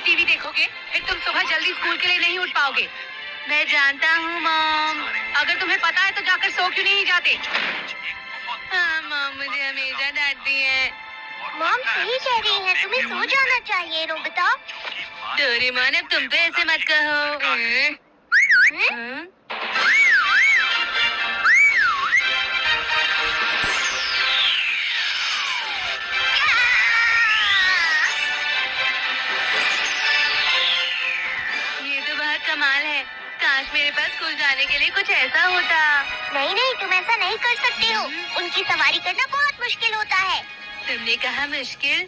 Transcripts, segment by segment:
TV देखोगे, फिर तुम सुबह जल्दी स्कूल के लिए नहीं उठ पाओगे। मैं जानता हूँ मॉम, अगर तुम्हें पता है तो जाकर सो क्यों नहीं जाते? हाँ मॉम, मुझे हमेशा डांटती है। मॉम सही कह रही है, तुम्हें सो जाना चाहिए नोबिता। डोरेमोन, अब तुम तो ऐसे मत कहो। ये तो बहुत कमाल है। काश मेरे पास स्कूल जाने के लिए कुछ ऐसा होता। नहीं नहीं, तुम ऐसा नहीं कर सकते हो। उनकी सवारी करना बहुत मुश्किल होता है। तुमने कहा मुश्किल,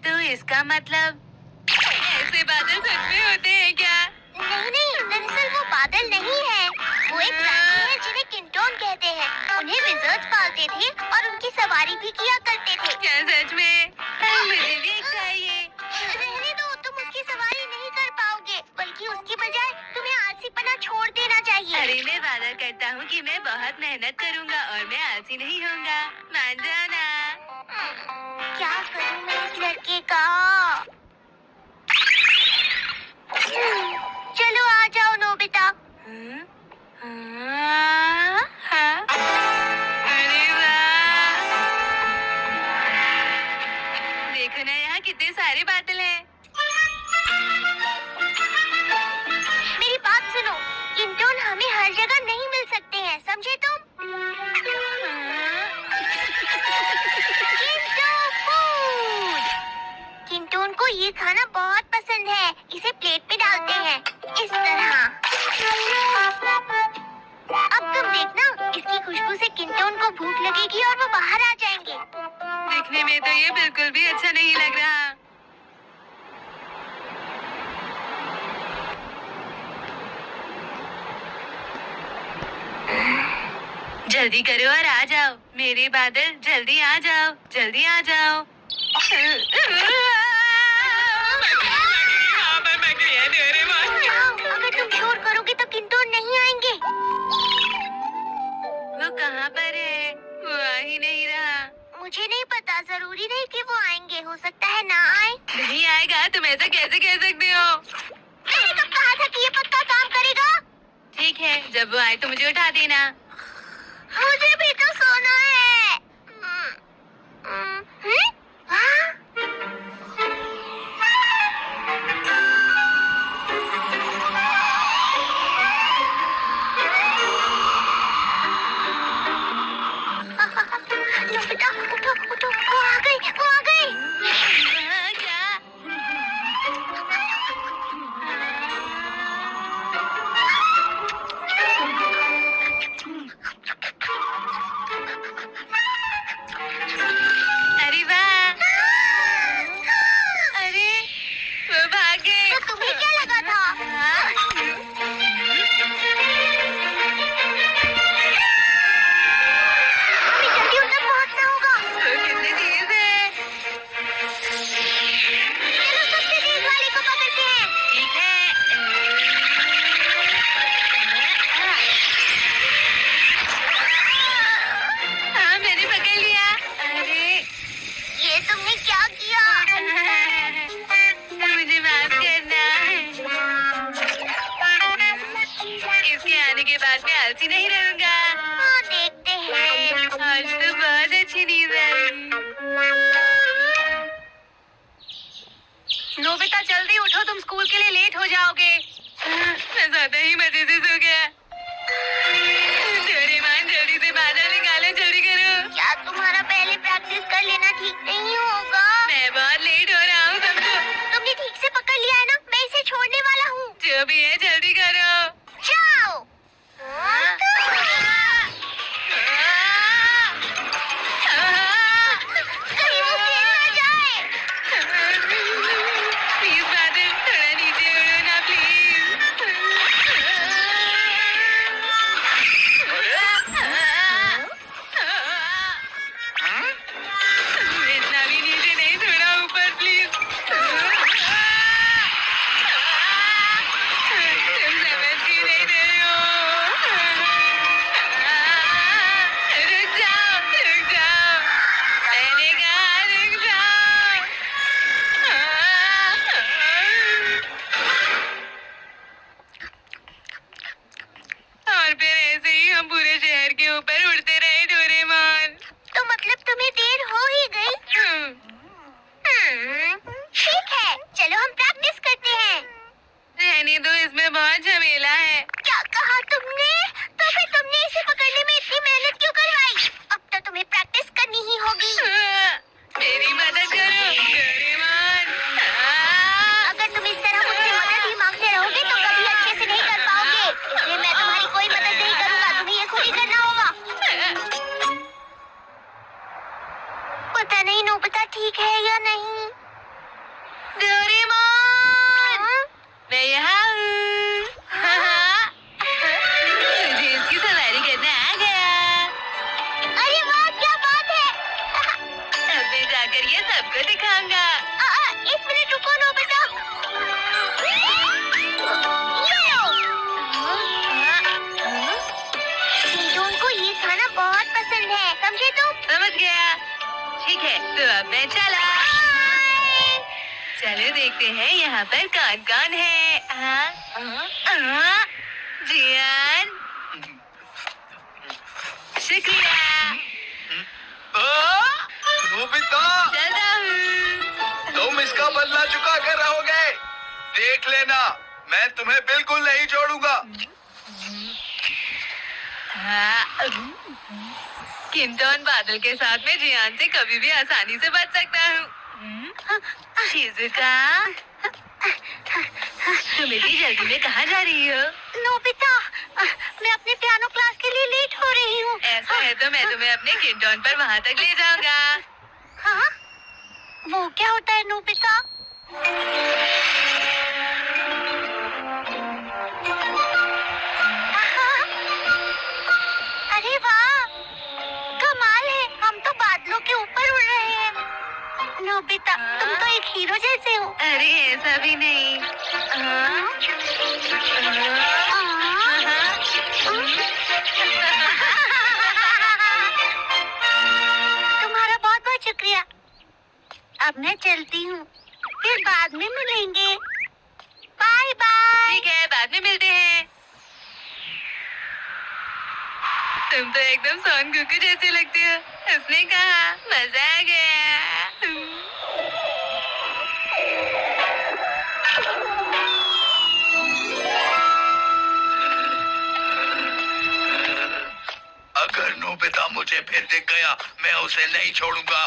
तो इसका मतलब ऐसे बादल सच में होते हैं क्या? नहीं नहीं, दरअसल वो बादल नहीं है, वो एक प्राणी है जिन्हें किंटोन कहते हैं। उन्हें विज़र्ड्स पालते थे और उनकी सवारी भी किया करते थे। क्या सच में? मुझे भी एक चाहिए। रहने दो, तुम उसकी सवारी नहीं कर पाओगे, बल्कि उसकी बजाय तुम्हें आलसीपना छोड़ देना चाहिए। अरे मैं वादा करता हूँ कि मैं बहुत मेहनत करूँगा और मैं आलसी नहीं होऊंगा। मान जाओ ना। क्या करूं मैं इस लड़के का? चलो आ जाओ नोबिता। अरे वाह! देखो ना, यहाँ कितने सारे बादल हैं। मेरी बात सुनो, किंटोन हमें हर जगह नहीं मिल सकते हैं, समझे तुम? किंटोन को ये खाना बहुत पसंद है, इसे प्लेट पे डालते हैं इस तरह। अब तुम देखना, इसकी खुशबू से किंटोन को भूख लगेगी और वो बाहर आ जाएंगे। देखने में तो ये बिल्कुल भी अच्छा नहीं लग रहा। जल्दी करो और आ जाओ मेरे बादल, जल्दी आ जाओ, जल्दी आ जाओ। अगर तुम शोर करोगे तो किंटोन नहीं आएंगे। वो कहाँ पर है? वो आ ही नहीं रहा। मुझे नहीं पता, जरूरी नहीं कि वो आएंगे, हो सकता है ना आए। नहीं आएगा, तुम ऐसा कैसे कह सकते हो? मैंने कब कहा था कि ये पत्ता काम करेगा? ठीक है, जब वो आए तो मुझे उठा देना। मुझे भी तो सोना है। हाँ? नोबिता, उठो उठो, वो आ गई, वो आ गई। क्या? अरे वाह! अरे वो भाग गए। तो तुम्हें क्या लगा था? हमें जल्दी उन तक पहुंचना होगा। वो कितने तेज है। चलो सबसे तेज वाले को पकड़ते हैं। ठीक है। हाँ, मैंने पकड़ लिया। अरे ये तुमने क्या किया? मुझे माफ करना। इसके आने के बाद मैं आलसी नहीं रहूंगा। हाँ, देखते हैं। आज तो बहुत अच्छी नींद आई। नोबिता जल्दी उठो, तुम स्कूल के लिए लेट हो जाओगे। मैं ज्यादा ही मजे से सो गया। डोरेमोन, जल्दी से बादल निकालो, जल्दी करो। क्या तुम्हारा पहले प्रैक्टिस कर लेना ठीक नहीं होगा? मैं बहुत लेट हो रहा हूँ समझो। तुमने ठीक से पकड़ लिया है ना? मैं इसे छोड़ने वाला हूँ। जो भी है जल्दी करो। जाओ। कहीं वो गिर ना जाए। प्लीज बादल, थोड़ा नीचे उड़ो ना प्लीज। इतना भी नीचे नहीं, थोड़ा ऊपर प्लीज। नहीं नोबिता ठीक है या नहीं। डोरेमोन, मैं यहाँ हूँ। मुझे इसकी सवारी करना आ गया। अरे वाह क्या बात है। अब मैं जाकर ये सबको दिखाऊंगा। एक मिनट रुको नोबिता। किंटोन को ये खाना बहुत पसंद है, समझे तुम? समझ गया। ठीक है, तो अब मैं चला। चलो देखते हैं यहाँ पर कौन कौन है। जियान, शुक्रिया। नोबिता, चलता हूँ। तुम इसका बदला चुका कर रहोगे। देख लेना, मैं तुम्हें बिल्कुल नहीं छोड़ूंगा। किंटोन बादल के साथ में जियान से कभी भी आसानी से बच सकता हूँ। शिजुका, तुम इतनी जल्दी में कहाँ जा रही हो? नोबिता, मैं अपने पियानो क्लास के लिए लेट हो रही हूँ। ऐसा है तो मैं तुम्हें अपने किंटोन पर वहाँ तक ले जाऊंगा। हाँ? वो क्या होता है नोबिता? अरे वाह, कमाल है, हम तो बादलों के ऊपर उड़ रहे हैं। नोबिता, तुम तो एक हीरो जैसे हो। अरे ऐसा भी नहीं। तुम्हारा बहुत बहुत शुक्रिया। अब मैं चलती हूँ, फिर बाद में मिलेंगे। Bye bye. ठीक है, बाद में मिलते हैं। तुम तो एकदम सोन कुकू जैसे लगते हो। उसने कहा, मजा आ गया। अगर नोबिता मुझे फिर दिख गया, मैं उसे नहीं छोड़ूंगा।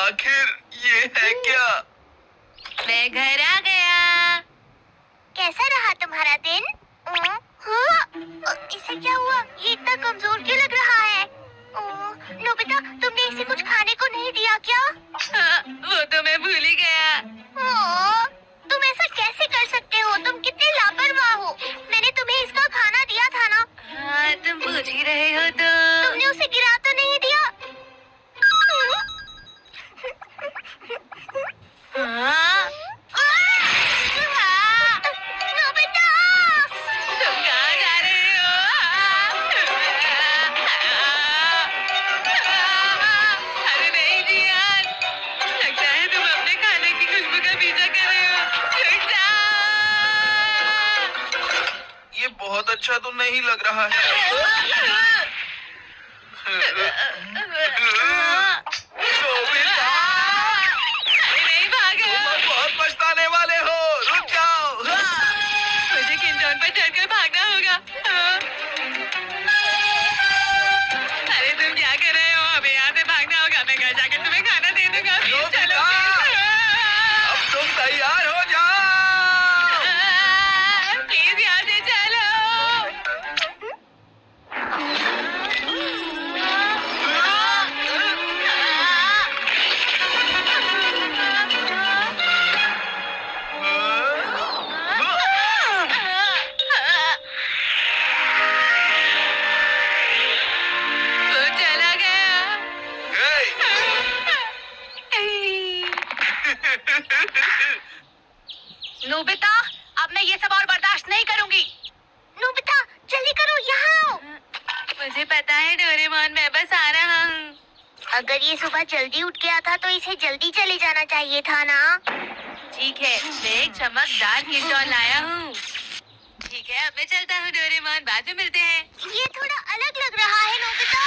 आखिर ये है क्या? मैं घर आ गया। कैसा रहा तुम्हारा दिन? इसे क्या हुआ? ये इतना कमजोर क्यों लग रहा है? नोबिता, तुमने इसे कुछ खाने को नहीं दिया क्या? वो तो मैं भूल ही गया। तुम ऐसा कैसे कर सकते हो? तुम कितने लापरवाह हो। मैंने तुम्हें इसका खाना दिया था ना। हाँ, तुम पूछ ही रहे हो तो। तुमने उसे गिरा तो नहीं दिया? हाँ? नोबिता! तुम कहाँ जा रहे हो? अरे नहीं जियान, लगता है तुम अपने खाने की खुशबू का पीछा कर रहे हो। रुक जाओ। ये बहुत अच्छा तो नहीं लग रहा है। नोबिता, अरे नहीं भागो। तुम बहुत पछताने वाले हो। रुक जाओ। मुझे किंटोन पर चढ़कर भागना होगा। अरे तुम क्या कर रहे हो? हमें यहाँ से भागना होगा। मैं घर जाकर तुम्हें खाना दे दूंगा। प्लीज चलो। अब तुम तैयार हो जाओ। प्लीज यहाँ से चलो। वो चला गया। नोबिता, अब मैं ये सब और बर्दाश्त नहीं करूंगी। नोबिता, जल्दी करो, यहाँ आओ। मुझे पता है डोरेमोन, मैं बस आ रहा हूँ। अगर ये सुबह जल्दी उठ गया था तो इसे जल्दी चले जाना चाहिए था ना। ठीक है, मैं एक चमकदार किंटोन लाया हूँ। ठीक है, अब मैं चलता हूँ डोरेमोन, बाद में मिलते हैं। ये थोड़ा अलग लग रहा है नोबिता।